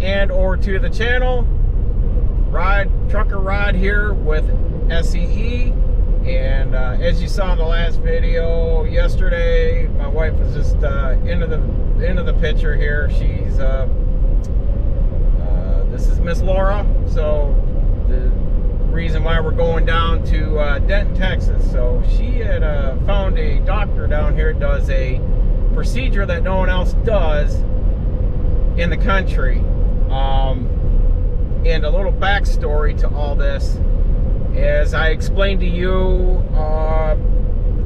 and or to the channel. Trucker Rod here with S.E.E. And as you saw in the last video yesterday, my wife was just into the picture here. She's this is Miss Laura. So the reason why we're going down to Denton, Texas. So she had found a doctor down here that does a procedure that no one else does in the country. And a little backstory to all this, as I explained to you,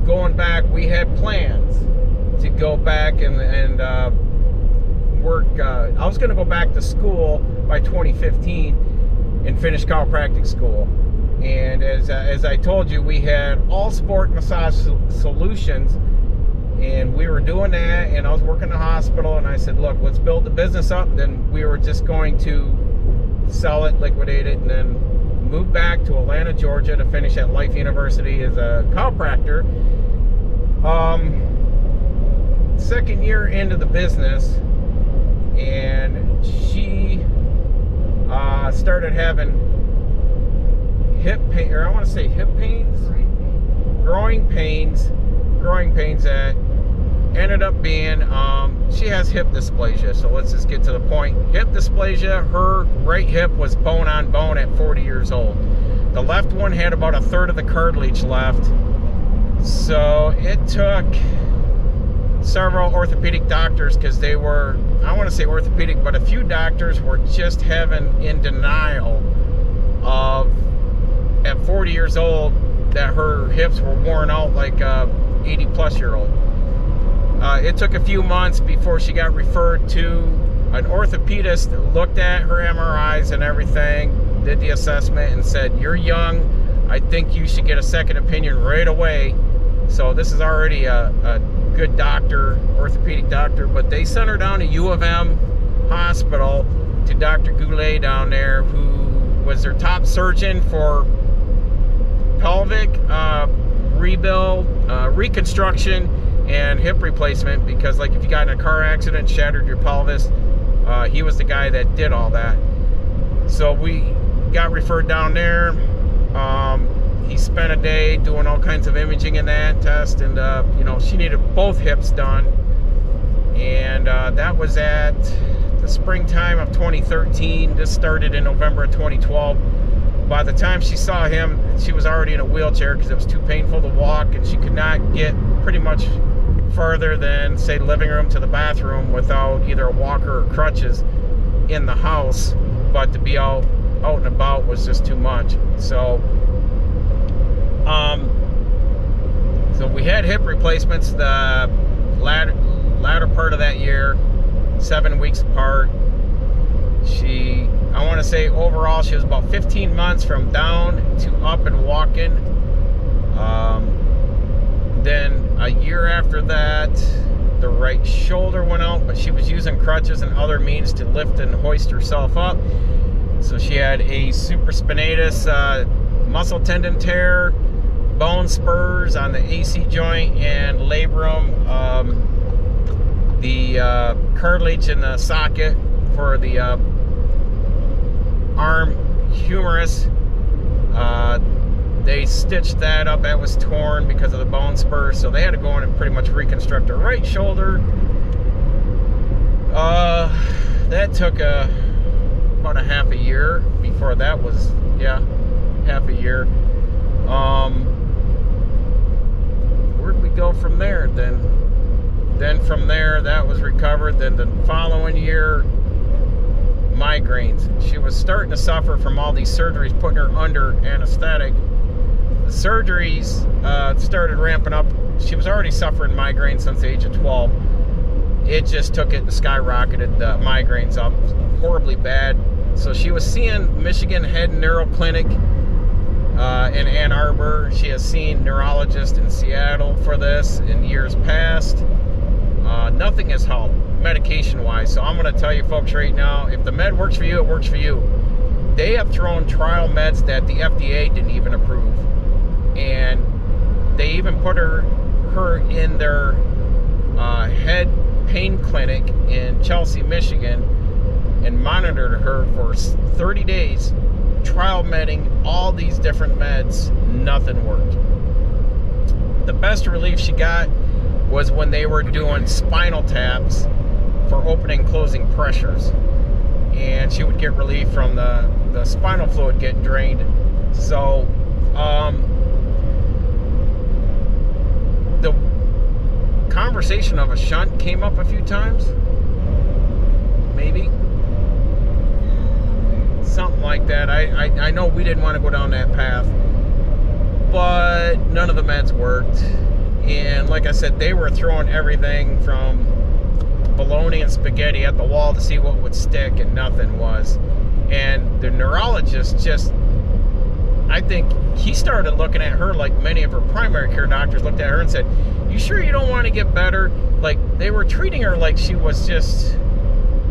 going back, we had plans to go back and work. I was going to go back to school by 2015 and finish chiropractic school. And as I told you, we had all sport massage solutions, and we were doing that. And I was working in the hospital, and I said, "Look, let's build the business up." Then we were just going to sell it, liquidate it, and then move back to Atlanta, Georgia to finish at Life University as a chiropractor. Second year into the business, and she started having hip pain, or I want to say hip pains, growing pains that ended up being, she has hip dysplasia. So let's just get to the point. Hip dysplasia, her right hip was bone on bone at 40 years old. The left one had about a third of the cartilage left. So it took several orthopedic doctors, because they were, I want to say orthopedic, but a few doctors were just in denial of, at 40 years old, that her hips were worn out like a 80 plus year old. It took a few months before she got referred to an orthopedist that looked at her MRIs and everything, did the assessment, and said, "You're young. I think you should get a second opinion right away." So this is already a good doctor, orthopedic doctor, but they sent her down to U of M hospital to Dr. Goulet down there, who was their top surgeon for pelvic rebuild, reconstruction, and hip replacement. Because like if you got in a car accident, shattered your pelvis, he was the guy that did all that. So we got referred down there. He spent a day doing all kinds of imaging and that test, and you know, she needed both hips done. And that was at the springtime of 2013. This started in November of 2012. By the time she saw him, she was already in a wheelchair because it was too painful to walk, and she could not get pretty much further than, say, living room to the bathroom without either a walker or crutches in the house. But to be out and about was just too much. So so we had hip replacements the latter part of that year, 7 weeks apart. I want to say overall she was about 15 months from down to up and walking. Then a year after that, the right shoulder went out, but she was using crutches and other means to lift and hoist herself up. So she had a supraspinatus muscle tendon tear, bone spurs on the AC joint and labrum, the cartilage in the socket for the arm humerus. They stitched that up. That was torn because of the bone spurs, so they had to go in and pretty much reconstruct her right shoulder. That took about a half a year before that was, yeah, half a year. Where'd we go from there? Then from there, that was recovered. Then the following year, migraines. She was starting to suffer from all these surgeries, putting her under anesthetic. The surgeries started ramping up. She was already suffering migraines since the age of 12. It just took it and skyrocketed the migraines up horribly bad. So she was seeing Michigan Head Neuro Clinic in Ann Arbor. She has seen neurologists in Seattle for this in years past. Nothing has helped medication-wise. So I'm going to tell you folks right now, if the med works for you, it works for you. They have thrown trial meds that the FDA didn't even approve. And they even put her in their head pain clinic in Chelsea, Michigan, and monitored her for 30 days, trial medding all these different meds. Nothing worked. The best relief she got was when they were doing spinal taps for opening and closing pressures, and she would get relief from the spinal fluid getting drained. So the conversation of a shunt came up a few times, maybe something like that. I know we didn't want to go down that path, but none of the meds worked. And like I said, they were throwing everything from bologna and spaghetti at the wall to see what would stick, and nothing was. And the neurologist just, I think he started looking at her like many of her primary care doctors looked at her and said, "You sure you don't want to get better?" Like, they were treating her like she was just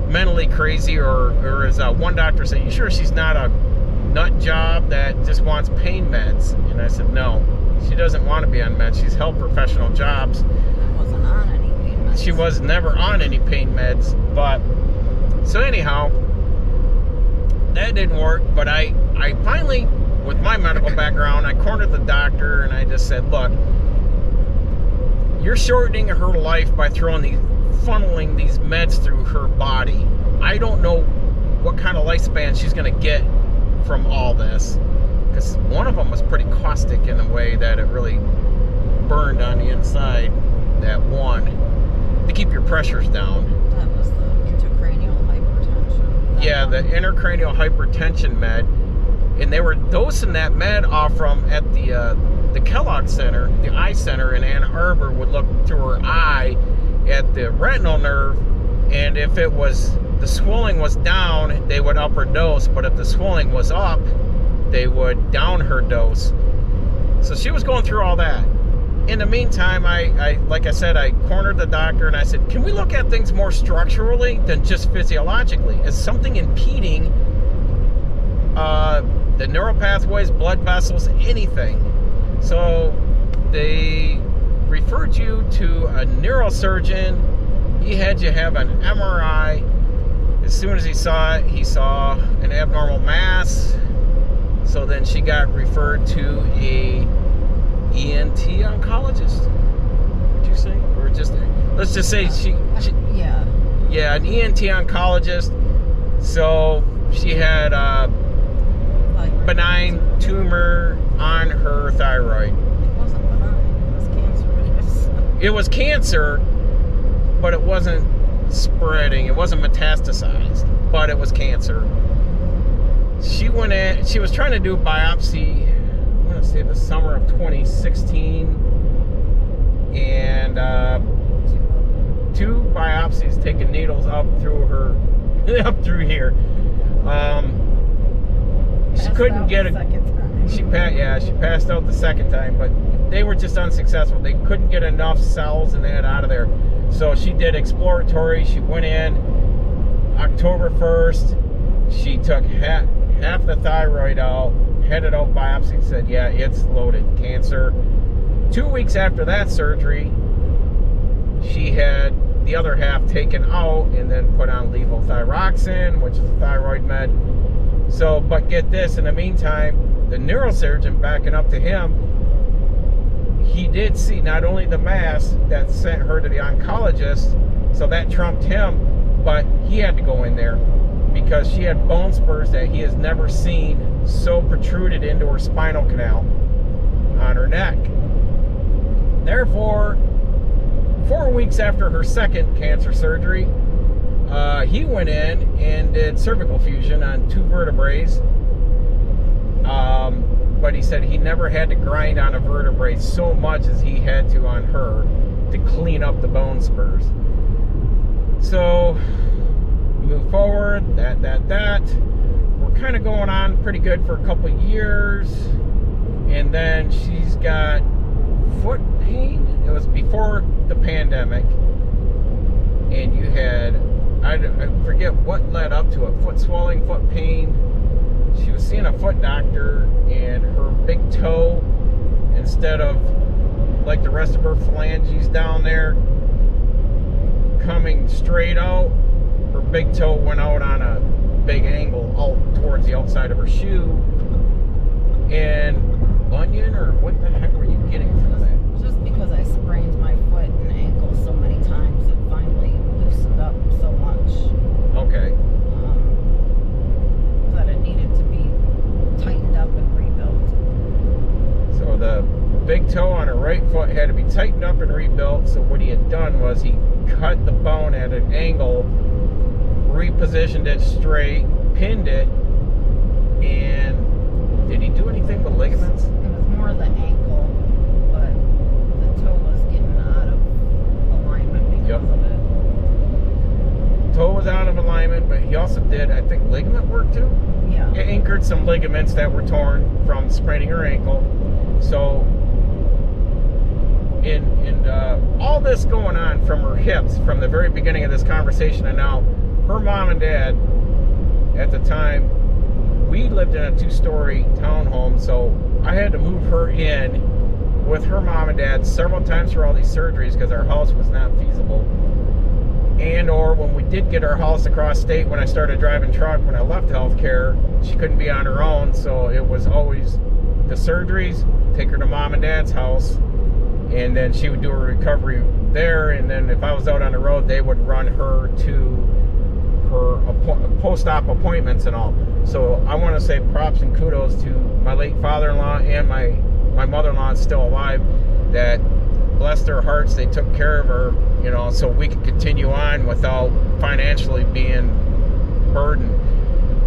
mentally crazy, or as one doctor said, "You sure she's not a nut job that just wants pain meds?" And I said, "No, she doesn't want to be on meds. She's held professional jobs." I wasn't on any pain meds. She was never on any pain meds. But so anyhow, that didn't work. But I finally, with my medical background, I cornered the doctor and I just said, "Look, you're shortening her life by funneling these meds through her body. I don't know what kind of lifespan she's going to get from all this." Because one of them was pretty caustic in a way that it really burned on the inside. That one, to keep your pressures down. That was the intracranial hypertension. Yeah, the intracranial hypertension med. And they were dosing that med off from at the Kellogg Center, the eye center in Ann Arbor, would look through her eye at the retinal nerve, and if it was, the swelling was down, they would up her dose, but if the swelling was up, they would down her dose. So she was going through all that. In the meantime, I like I said, I cornered the doctor and I said, "Can we look at things more structurally than just physiologically? Is something impeding the neural pathways, blood vessels, anything?" So they referred you to a neurosurgeon. He had you have an MRI. As soon as he saw it, he saw an abnormal mass. So then she got referred to a ENT oncologist. Would you say? Or just, let's just say yeah, an ENT oncologist. So she had a benign tumor on her thyroid. It wasn't benign. It was cancerous. It was cancer, but it wasn't spreading. It wasn't metastasized, but it was cancer. She went in, she was trying to do a biopsy, I'm going to say the summer of 2016, and 2 biopsies taking needles up through her, up through here. She couldn't get it. She passed out the second time, but they were just unsuccessful. They couldn't get enough cells and that out of there. So she did exploratory. She went in October 1st. She took half the thyroid out, had it out biopsy, said, "Yeah, it's loaded cancer." 2 weeks after that surgery, she had the other half taken out and then put on levothyroxine, which is a thyroid med. So, but get this, in the meantime, the neurosurgeon backing up to him, he did see not only the mass that sent her to the oncologist, so that trumped him, but he had to go in there because she had bone spurs that he has never seen so protruded into her spinal canal on her neck. Therefore, 4 weeks after her second cancer surgery, he went in and did cervical fusion on 2 vertebrae. But he said he never had to grind on a vertebrae so much as he had to on her to clean up the bone spurs. So, move forward, that. We're kind of going on pretty good for a couple years. And then she's got foot pain. It was before the pandemic. And you had, I forget what led up to it, foot swelling, foot pain. She was seeing a foot doctor, and her big toe, instead of like the rest of her phalanges down there coming straight out, her big toe went out on a big angle out towards the outside of her shoe. And bunion, or what the heck were you getting from that? Just because I sprained my foot and ankle so many times, it finally loosened up so much. Okay. That it needed to be tightened up and rebuilt. So the big toe on her right foot had to be tightened up and rebuilt. So what he had done was he cut the bone at an angle, repositioned it straight, pinned it, and did he do anything with ligaments? It was more the ankle, but the toe was getting out of alignment because of it. Toe was out of alignment, but he also did, I think, ligament work too. Yeah. It anchored some ligaments that were torn from spraining her ankle. So, all this going on from her hips from the very beginning of this conversation, and now her mom and dad at the time, we lived in a 2-story townhome, so I had to move her in with her mom and dad several times for all these surgeries because our house was not feasible. And or when we did get our house across state, when I started driving truck, when I left healthcare, she couldn't be on her own, so it was always the surgeries, take her to mom and dad's house, and then she would do her recovery there, and then if I was out on the road, they would run her to her post-op appointments and all. So I want to say props and kudos to my late father-in-law and my mother-in-law is still alive, that bless their hearts, they took care of her, you know, so we could continue on without financially being burdened.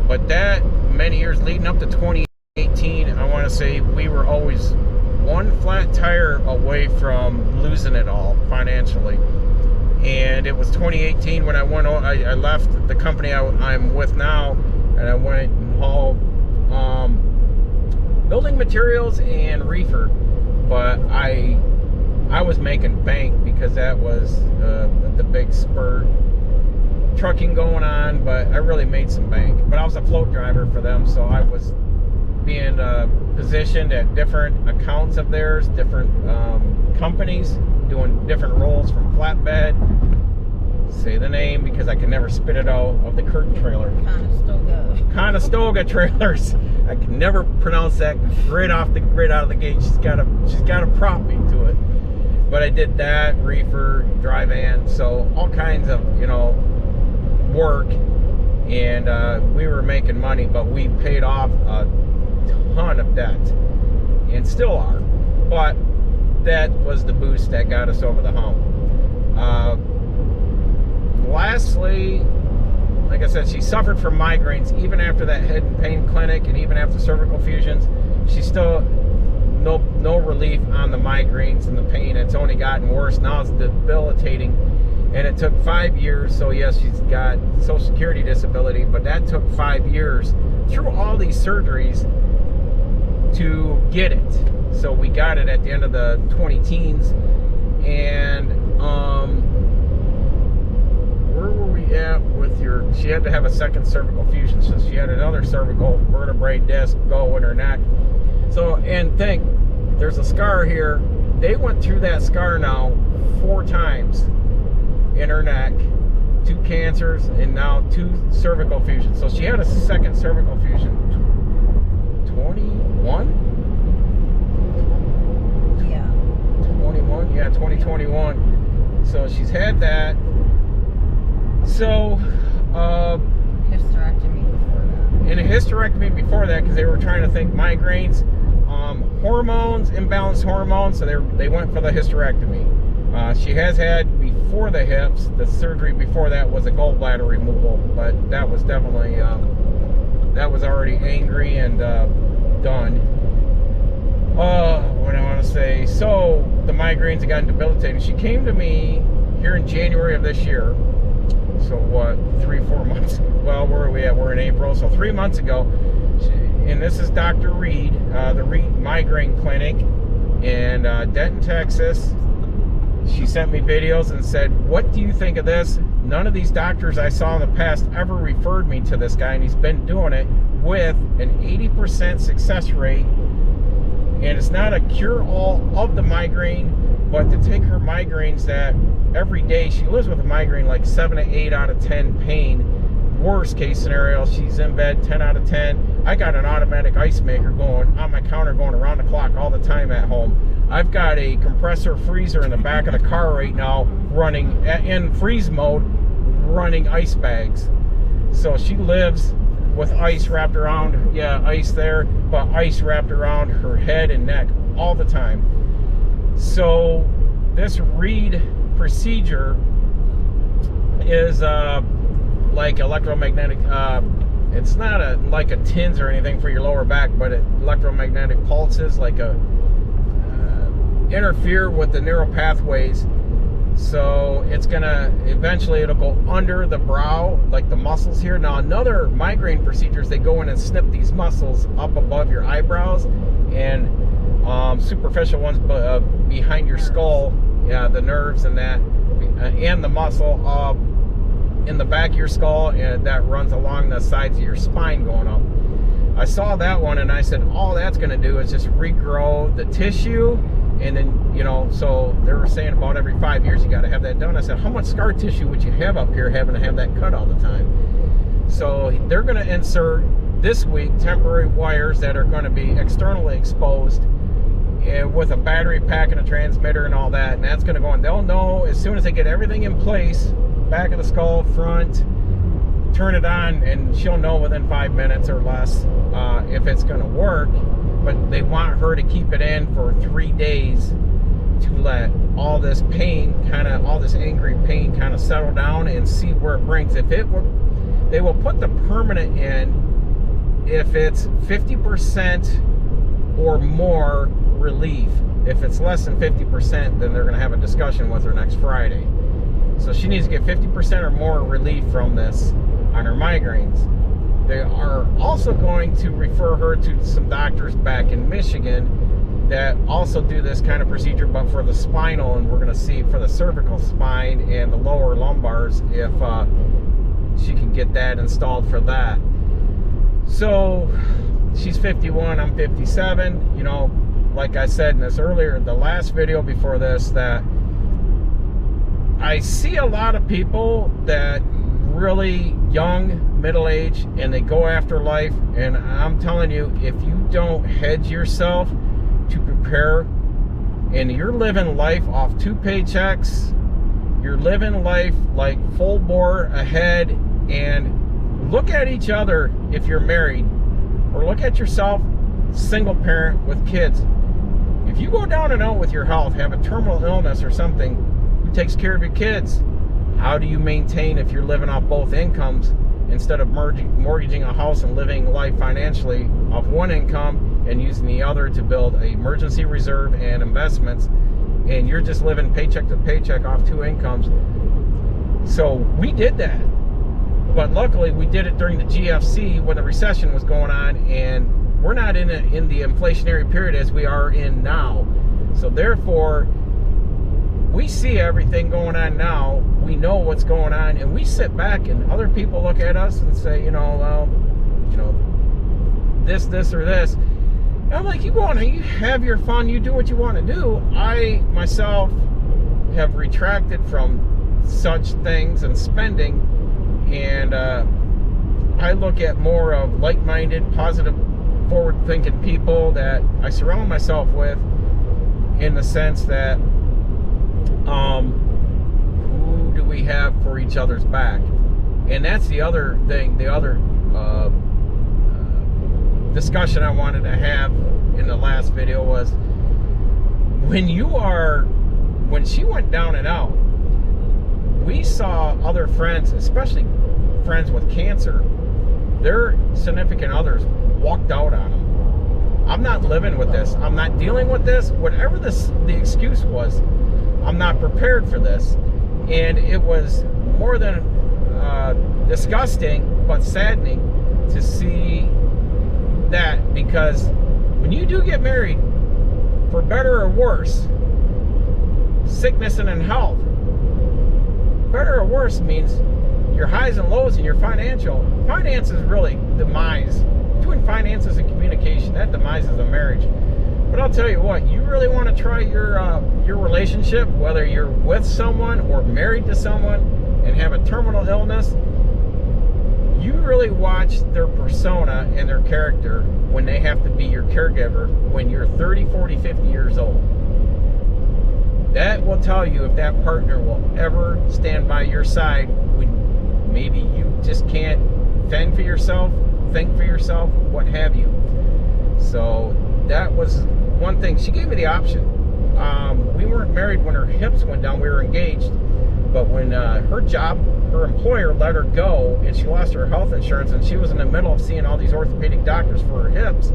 But that many years leading up to 2018, I want to say we were always one flat tire away from losing it all financially. And it was 2018 when I left the company I'm with now, and I went and hauled building materials and reefer. But I was making bank because that was the big spurt. Trucking going on, but I really made some bank. But I was a float driver for them, so I was being positioned at different accounts of theirs, different companies, doing different roles from flatbed, say the name because I can never spit it out, of the curtain trailer. Conestoga trailers. I can never pronounce that right out of the gate. She's got to prompt me to it. But I did that, reefer, dry van, so all kinds of, you know, work, and we were making money, but we paid off a ton of debt and still are, but that was the boost that got us over the hump. Lastly, like I said, she suffered from migraines even after that head and pain clinic, and even after cervical fusions. She's still no relief on the migraines and the pain. It's only gotten worse. Now it's debilitating, and it took 5 years. So yes, she's got Social Security disability, but that took 5 years through all these surgeries to get it. So we got it at the end of the 20-teens, and where were we at with she had to have a second cervical fusion, so she had another cervical vertebrae disc go in her neck. So, and think, there's a scar here. They went through that scar now 4 times in her neck, 2 cancers, and now 2 cervical fusions. So she had a second cervical fusion. 21? Yeah. 21? Yeah, 2021. So she's had that. So, hysterectomy before that. And a hysterectomy before that, because they were trying to think migraines, hormones, imbalanced hormones, so they went for the hysterectomy. She has had, before the hips, the surgery before that was a gallbladder removal, but that was definitely, that was already angry and done. What do I want to say? So, the migraines have gotten debilitating. She came to me here in January of this year. So what, 3-4 months, well, where are we at? We're in April, so 3 months ago. And this is Dr. Reed, the Reed Migraine Clinic in Denton, Texas. She sent me videos and said, what do you think of this? None of these doctors I saw in the past ever referred me to this guy, and he's been doing it with an 80% success rate. And it's not a cure-all of the migraine, but to take her migraines that every day. She lives with a migraine, like 7 to 8 out of 10 pain. Worst case scenario, she's in bed 10 out of 10. I got an automatic ice maker going on my counter, going around the clock all the time at home. I've got a compressor freezer in the back of the car right now running in freeze mode, running ice bags. So she lives with ice wrapped around, yeah, ice there, but ice wrapped around her head and neck all the time. So this reed procedure is like electromagnetic, it's not like a TINS or anything for your lower back, but electromagnetic pulses like interfere with the neural pathways. So it's gonna, eventually it'll go under the brow, like the muscles here. Now another migraine procedures, they go in and snip these muscles up above your eyebrows, and superficial ones behind your skull, yeah, the nerves and that, and the muscle in the back of your skull, and that runs along the sides of your spine going up. I saw that one and I said, all that's going to do is just regrow the tissue. And then, you know, so they were saying about every 5 years you got to have that done. I said, how much scar tissue would you have up here having to have that cut all the time? So they're going to insert this week temporary wires that are going to be externally exposed with a battery pack and a transmitter and all that. And that's going to go on. They'll know as soon as they get everything in place, back of the skull, front, turn it on, and she'll know within 5 minutes or less if it's going to work. But they want her to keep it in for 3 days to let all this pain all this angry pain kind of settle down and see where it brings. If it were, they will put the permanent in if it's 50% or more relief. If it's less than 50%, then they're going to have a discussion with her next Friday. So she needs to get 50% or more relief from this on her migraines. They are also going to refer her to some doctors back in Michigan that also do this kind of procedure, but for the spinal, and we're going to see for the cervical spine and the lower lumbars if she can get that installed for that. So she's 51, I'm 57. You know, like I said in this earlier, the last video before this, that I see a lot of people that really young, middle-aged, and they go after life, and I'm telling you, if you don't hedge yourself to prepare, and you're living life off 2 paychecks, you're living life like full bore ahead, and look at each other if you're married, or look at yourself, single parent with kids. If you go down and out with your health, have a terminal illness or something, who takes care of your kids? How do you maintain if you're living off both incomes instead of mortgaging a house and living life financially off one income and using the other to build an emergency reserve and investments, and you're just living paycheck to paycheck off 2 incomes? So we did that, but luckily we did it during the GFC when the recession was going on, and we're not in the inflationary period as we are in now. So therefore, we see everything going on now. We know what's going on, and we sit back, and other people look at us and say, you know, well, you know, this or this. And I'm like, you go on, you have your fun, you do what you want to do. I myself have retracted from such things and spending, and I look at more of like-minded, positive, forward-thinking people that I surround myself with, in the sense that who do we have for each other's back? And that's the other thing, the other discussion I wanted to have in the last video was, when she went down and out, we saw other friends, especially friends with cancer, their significant others walked out on them. I'm not living with this. I'm not dealing with this. Whatever the excuse was, I'm not prepared for this. And it was more than disgusting, but saddening to see that, because when you do get married, for better or worse, sickness and in health, better or worse means your highs and lows in your finances really demise. Between finances and communication, that demises a marriage. But I'll tell you what, you really want to try your relationship, whether you're with someone or married to someone and have a terminal illness, you really watch their persona and their character when they have to be your caregiver when you're 30, 40, 50 years old. That will tell you if that partner will ever stand by your side when maybe you just can't fend for yourself, think for yourself, what have you. So that was one thing. She gave me the option. We weren't married when her hips went down. We were engaged. But when her employer let her go and she lost her health insurance and she was in the middle of seeing all these orthopedic doctors for her hips,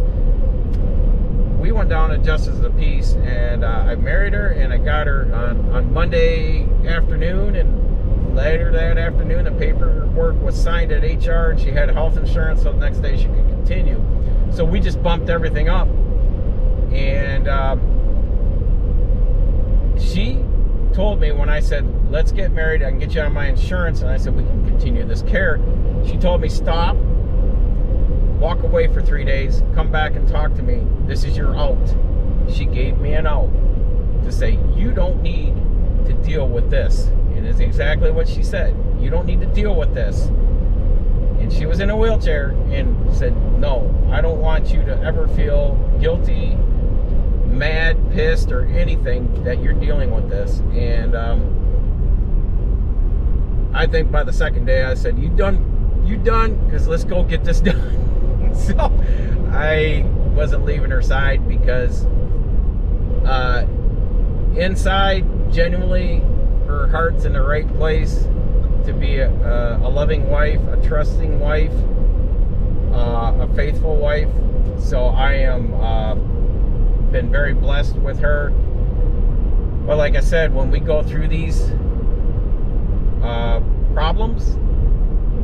we went down to Justice of the Peace, and I married her, and I got her on Monday afternoon, and later that afternoon the paperwork was signed at HR and she had health insurance, so the next day she could continue. So we just bumped everything up, and she told me when I said, let's get married, I can get you on my insurance, and I said, we can continue this care. She told me, stop, walk away for 3 days, come back and talk to me. This is your out. She gave me an out to say, you don't need to deal with this. And it's exactly what she said. You don't need to deal with this. And she was in a wheelchair and said, no, I don't want you to ever feel guilty, mad, pissed, or anything that you're dealing with this. And I think by the second day I said, you done? You done? Because let's go get this done. So I wasn't leaving her side because inside, genuinely, her heart's in the right place to be a loving wife, a trusting wife, a faithful wife. So I am been very blessed with her. But like I said, when we go through these problems,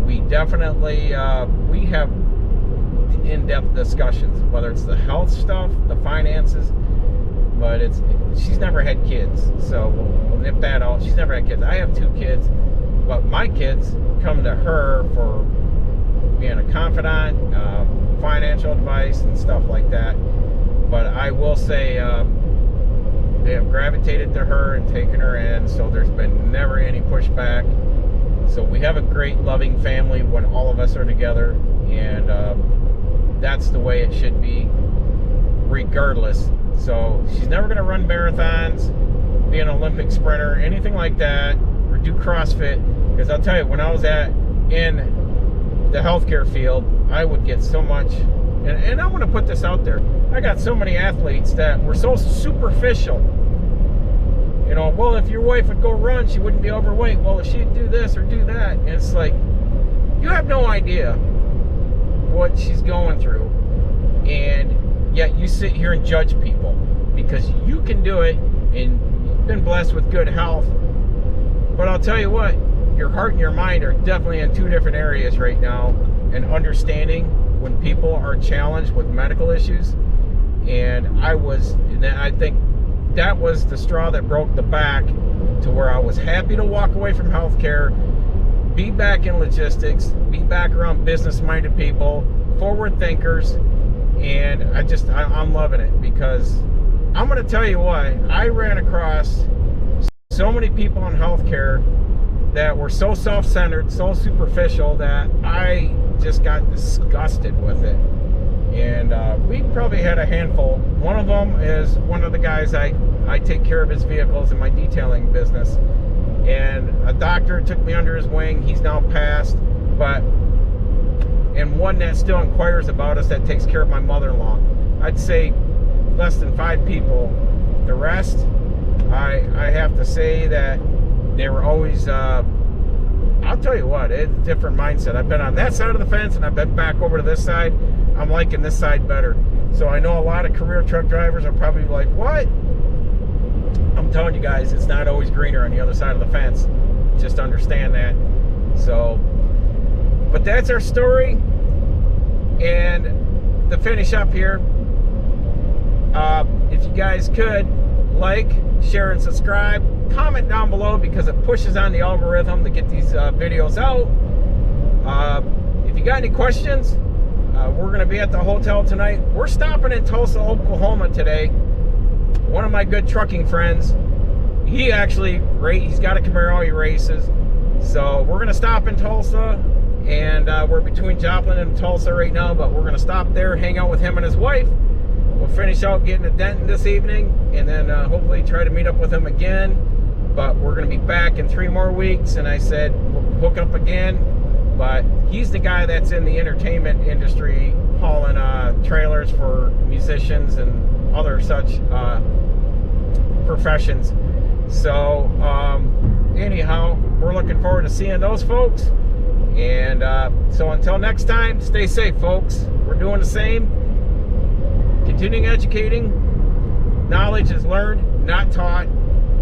we definitely we have in-depth discussions, whether it's the health stuff, the finances, but she's never had kids, so we'll nip that out. She's never had kids. I have 2 kids, but my kids come to her for being a confidant, financial advice and stuff like that. But I will say they have gravitated to her and taken her in, so there's been never any pushback. So we have a great loving family when all of us are together, and that's the way it should be regardless. So she's never going to run marathons, be an Olympic sprinter, anything like that, or do CrossFit, because I'll tell you, when I was in the healthcare field, I would get so much, and I want to put this out there, I got so many athletes that were so superficial. You know, well, if your wife would go run, she wouldn't be overweight. Well, if she'd do this or do that. And it's like, you have no idea what she's going through. And yet you sit here and judge people because you can do it and you've been blessed with good health. But I'll tell you what, your heart and your mind are definitely in 2 different areas right now. And understanding when people are challenged with medical issues. And I think that was the straw that broke the back to where I was happy to walk away from healthcare, be back in logistics, be back around business-minded people, forward thinkers, and I'm loving it, because I'm going to tell you what, I ran across so many people in healthcare that were so self-centered, so superficial, that I just got disgusted with it. And we probably had a handful. One of them is one of the guys I take care of his vehicles in my detailing business. And a doctor took me under his wing. He's now passed. And one that still inquires about us, that takes care of my mother-in-law. I'd say less than 5 people. The rest, I have to say that they were always... I'll tell you what, it's a different mindset. I've been on that side of the fence and I've been back over to this side. I'm liking this side better. So I know a lot of career truck drivers are probably like, what? I'm telling you guys, it's not always greener on the other side of the fence. Just understand that. So, but that's our story. And to finish up here, if you guys could like, share, and subscribe. Comment down below because it pushes on the algorithm to get these videos out. If you got any questions, we're going to be at the hotel tonight. We're stopping in Tulsa, Oklahoma today. One of my good trucking friends, he's got a Camaro, he races. So we're going to stop in Tulsa, and we're between Joplin and Tulsa right now, but we're going to stop there, hang out with him and his wife. We'll finish out getting a dent this evening, and then hopefully try to meet up with him again. But we're going to be back in 3 more weeks, and I said we'll hook up again. But he's the guy that's in the entertainment industry, hauling trailers for musicians and other such professions. So anyhow, we're looking forward to seeing those folks. And so until next time, stay safe, folks. We're doing the same. Continuing educating. Knowledge is learned, not taught.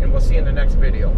And we'll see you in the next video.